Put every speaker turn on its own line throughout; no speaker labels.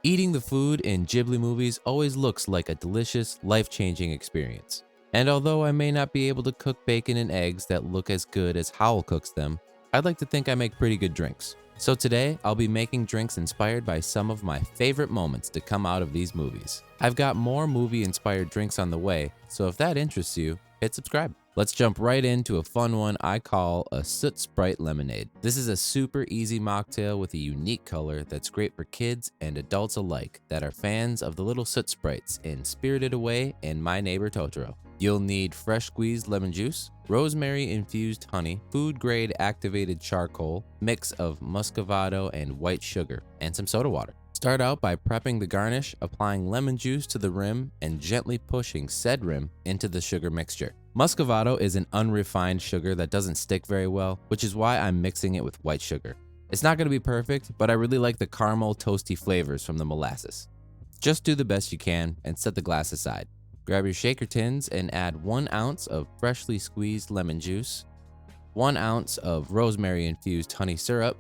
Eating the food in Ghibli movies always looks like a delicious, life-changing experience. And although I may not be able to cook bacon and eggs that look as good as Howell cooks them, I'd like to think I make pretty good drinks. So today, I'll be making drinks inspired by some of my favorite moments to come out of these movies. I've got more movie-inspired drinks on the way, so if that interests you, hit subscribe. Let's jump right into a fun one I call a Soot Sprite Lemonade. This is a super easy mocktail with a unique color that's great for kids and adults alike that are fans of the little Soot Sprites in Spirited Away and My Neighbor Totoro. You'll need fresh squeezed lemon juice, rosemary infused honey, food grade activated charcoal, mix of muscovado and white sugar, and some soda water. Start out by prepping the garnish, applying lemon juice to the rim and gently pushing said rim into the sugar mixture. Muscovado is an unrefined sugar that doesn't stick very well, which is why I'm mixing it with white sugar. It's not going to be perfect, but I really like the caramel toasty flavors from the molasses. Just do the best you can and set the glass aside. Grab your shaker tins and add 1 ounce of freshly squeezed lemon juice, 1 ounce of rosemary infused honey syrup,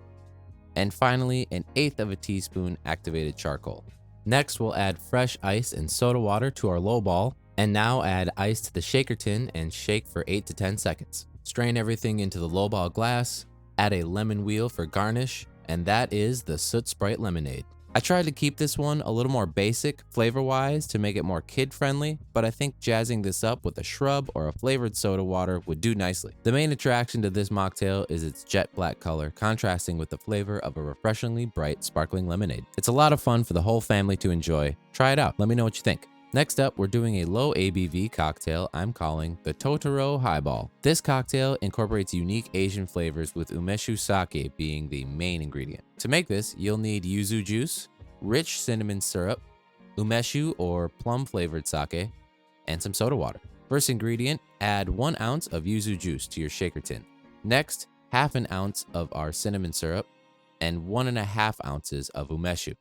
and finally 1/8 teaspoon activated charcoal. Next, we'll add fresh ice and soda water to our low ball, and now add ice to the shaker tin and shake for 8 to 10 seconds. Strain everything into the low ball glass, add a lemon wheel for garnish, and that is the Soot Sprite Lemonade. I tried to keep this one a little more basic flavor-wise to make it more kid-friendly, but I think jazzing this up with a shrub or a flavored soda water would do nicely. The main attraction to this mocktail is its jet black color, contrasting with the flavor of a refreshingly bright sparkling lemonade. It's a lot of fun for the whole family to enjoy. Try it out, let me know what you think. Next up, we're doing a low ABV cocktail I'm calling the Totoro Highball. This cocktail incorporates unique Asian flavors with umeshu sake being the main ingredient. To make this, you'll need yuzu juice, rich cinnamon syrup, umeshu or plum flavored sake, and some soda water. First ingredient, add 1 ounce of yuzu juice to your shaker tin. Next, half an ounce of our cinnamon syrup and 1.5 ounces of umeshu.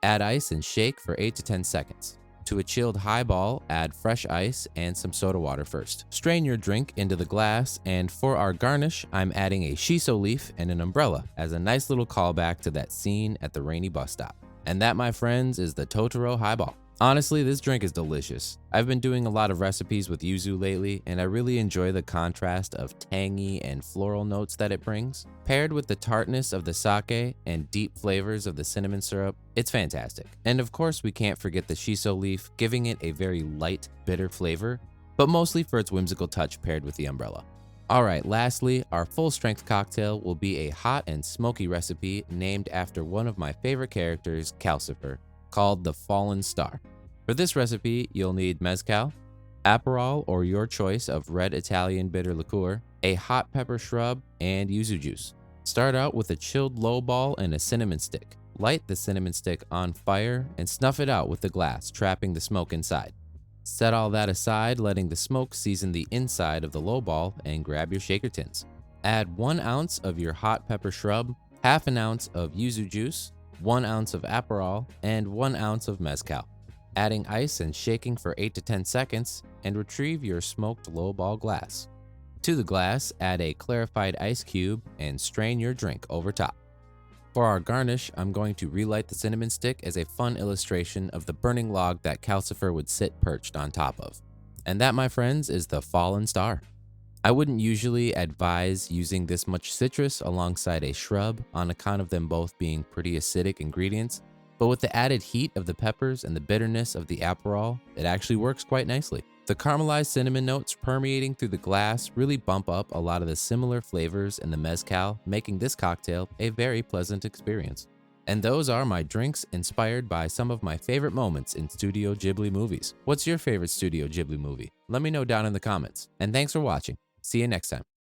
Add ice and shake for 8 to 10 seconds. To a chilled highball, add fresh ice and some soda water first. Strain your drink into the glass, and for our garnish, I'm adding a shiso leaf and an umbrella as a nice little callback to that scene at the rainy bus stop. And that, my friends, is the Totoro Highball. Honestly, this drink is delicious. I've been doing a lot of recipes with yuzu lately, and I really enjoy the contrast of tangy and floral notes that it brings. Paired with the tartness of the sake and deep flavors of the cinnamon syrup, it's fantastic. And of course, we can't forget the shiso leaf, giving it a very light, bitter flavor, but mostly for its whimsical touch paired with the umbrella. Alright, lastly, our full strength cocktail will be a hot and smoky recipe named after one of my favorite characters, Calcifer, called the Fallen Star. For this recipe, you'll need mezcal, Aperol or your choice of red Italian bitter liqueur, a hot pepper shrub, and yuzu juice. Start out with a chilled low ball and a cinnamon stick. Light the cinnamon stick on fire and snuff it out with the glass, trapping the smoke inside. Set all that aside, letting the smoke season the inside of the low ball, and grab your shaker tins. Add 1 ounce of your hot pepper shrub, half an ounce of yuzu juice, 1 ounce of Aperol, and 1 ounce of mezcal. Adding ice and shaking for 8 to 10 seconds, and retrieve your smoked low ball glass. To the glass, add a clarified ice cube and strain your drink over top. For our garnish, I'm going to relight the cinnamon stick as a fun illustration of the burning log that Calcifer would sit perched on top of. And that, my friends, is the Fallen Star. I wouldn't usually advise using this much citrus alongside a shrub on account of them both being pretty acidic ingredients, but with the added heat of the peppers and the bitterness of the Aperol, it actually works quite nicely. The caramelized cinnamon notes permeating through the glass really bump up a lot of the similar flavors in the mezcal, making this cocktail a very pleasant experience. And those are my drinks inspired by some of my favorite moments in Studio Ghibli movies. What's your favorite Studio Ghibli movie? Let me know down in the comments. And thanks for watching. See you next time.